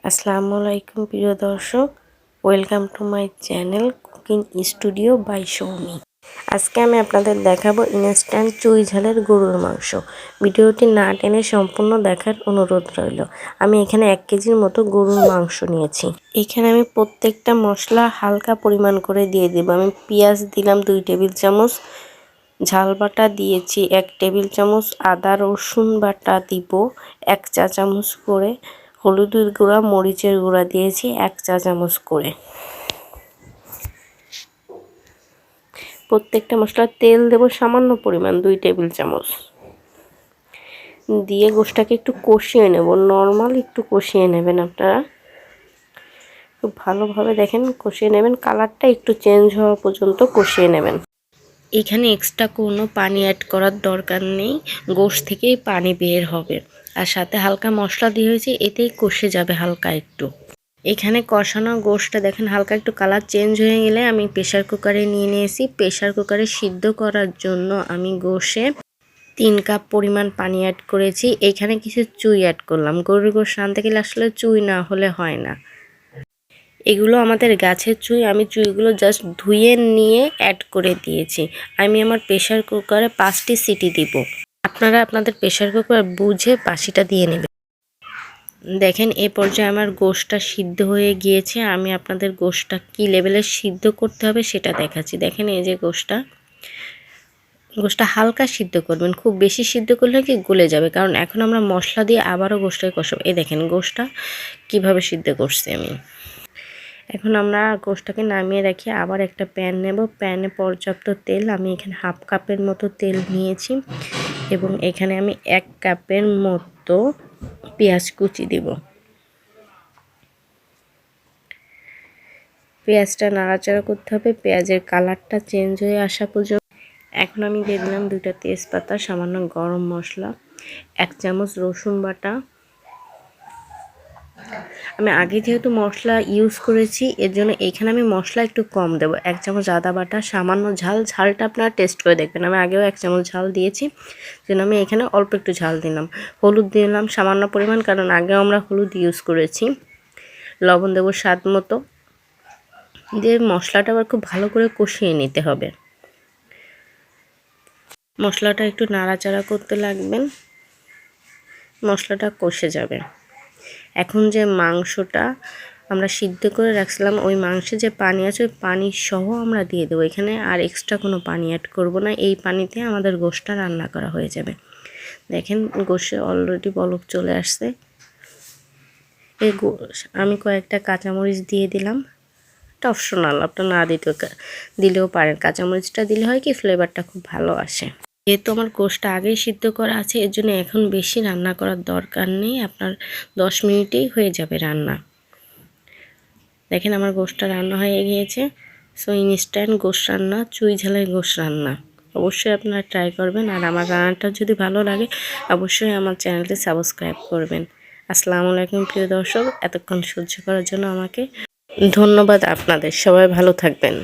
আসসালামু আলাইকুম প্রিয় দর্শক, welcome to my channel cooking studio by Soumi. আজকে আমি আপনাদের দেখাবো ইনস্ট্যান্ট চুই ঝালের গরুর মাংস। ভিডিওটি না টেনে সম্পূর্ণ দেখার অনুরোধ রইল। আমি এখানে 1 কেজির মতো গরুর মাংস নিয়েছি। এখানে আমি প্রত্যেকটা মশলা হালকা পরিমাণ করে দিয়ে দেব। আমি পেঁয়াজ দিলাম 2 টেবিল চামচ, ঝাল বাটা দিয়েছি 1 টেবিল চামচ, আদা রসুন বাটা দিব 1 চা চামচ করে, হলুদের গুঁড়া মরিচের গুঁড়া দিয়েছি 1 চা চামচ করে। প্রত্যেকটা মশলা তেল দেব সামান্য পরিমাণ 2 টেবিল চামচ দিয়ে গোশটাকে একটু কষিয়ে নেব। নরমাল একটু কষিয়ে নেবেন আপনারা, খুব ভালোভাবে দেখেন কষিয়ে নেবেন, কালারটা একটু চেঞ্জ হওয়া পর্যন্ত কষিয়ে নেবেন। এখানে এক্সট্রা কোনো পানি অ্যাড করার দরকার নেই, গোশ থেকেই পানি বের হবে। আর সাথে হালকা মশলা দিয়ে হয়েছে, এতেই কষে যাবে হালকা একটু। এখানে কষানো গোশটা দেখেন হালকা একটু কালার চেঞ্জ হয়ে গেলে আমি প্রেসার কুকারে নিয়ে নিয়েছি। প্রেসার কুকারে সিদ্ধ করার জন্য আমি গোশে 3 কাপ পরিমাণ পানি অ্যাড করেছি। এখানে কিছু চুই অ্যাড করলাম। গরুর গোশ রাঁধতে গেলে আসলে চুই না হলে হয় না। এগুলো আমাদের গাছের চুই, আমি চুইগুলো জাস্ট ধুয়ে নিয়ে অ্যাড করে দিয়েছি। আমি আমার প্রেসার কুকারে 5টি সিটি দিব। আপনারা আপনাদের প্রেসার কুকার বুঝে 5টা দিয়ে নেবেন। দেখেন এই পর্যায়ে আমার গোশটা সিদ্ধ হয়ে গিয়েছে। আমি আপনাদের গোশটা কি লেভেলে সিদ্ধ করতে হবে সেটা দেখাচ্ছি। দেখেন এই যে গোশটা হালকা সিদ্ধ করবেন, খুব বেশি সিদ্ধ করলে কি গলে যাবে, কারণ এখন আমরা মশলা দিয়ে আবারও গোশটাকে কষাবো। এই দেখেন গোশটা কিভাবে সিদ্ধ করছি আমি। এখন আমরা গোশটাকে নামিয়ে রাখি, আবার একটা প্যান নেব। প্যানে পর্যাপ্ত তেল, আমি এখানে 1/2 কাপের মতো তেল নিয়েছি এবং এখানে আমি 1 কাপের মতো পেঁয়াজ কুচি দিব। পেঁয়াজটা নাড়াচাড়া করতে হবে, পেঁয়াজের কালারটা চেঞ্জ হয়ে আসা পর্যন্ত। এখন আমি দিয়ে দিলাম 2টা তেজপাতা, সামান্য গরম মশলা, 1 চামচ রসুন বাটা। আমি আগে যেহেতু মশলা ইউজ করেছি এর জন্য এখানে আমি মশলা একটু কম দেব। 1 চামচ আদা বাটা, সামান্য ঝালটা আপনারা টেস্ট করে দেখবেন। আমি আগেও 1 চামচ ঝাল দিয়েছি, যেন আমি এখানে অল্প একটু ঝাল দিলাম। হলুদ দিলাম সামান্য পরিমাণ, কারণ আগেও আমরা হলুদ ইউজ করেছি। লবণ দেব স্বাদ মতো, দিয়ে মশলাটা আবার খুব ভালো করে কষিয়ে নিতে হবে। মশলাটা একটু নাড়াচাড়া করতে লাগবেন, মশলাটা কষে যাবে। এখন যে মাংসটা আমরা সিদ্ধ করে রাখছিলাম, ওই মাংসে যে পানি আছে ওই পানি সহ আমরা দিয়ে দেবো। এখানে আর এক্সট্রা কোনো পানি অ্যাড করব না, এই পানিতে আমাদের গোশটা রান্না করা হয়ে যাবে। দেখেন গোশে অলরেডি বলক চলে আসছে। এই আমি কয়েকটা কাঁচামরিচ দিয়ে দিলাম, এটা অপশনাল, আপনারা না দিলেও পারেন। কাঁচামরিচটা দিলে হয় কি ফ্লেভারটা খুব ভালো আসে। যেহেতু আমার গোশটা আগেই সিদ্ধ করা আছে এর জন্য এখন বেশি রান্না করার দরকার নেই, আপনার 10 মিনিটেই হয়ে যাবে রান্না। দেখেন আমার গোশটা রান্না হয়ে গিয়েছে। সো ইনস্ট্যান্ট গোশ রান্না, চুই ঝালের গোশ রান্না অবশ্যই আপনারা ট্রাই করবেন। আর আমার রান্নাটা যদি ভালো লাগে অবশ্যই আমার চ্যানেলটি সাবস্ক্রাইব করবেন। আসসালামু আলাইকুম প্রিয় দর্শক, এতক্ষণ সহ্য করার জন্য আমাকে ধন্যবাদ। আপনাদের সবাই ভালো থাকবেন।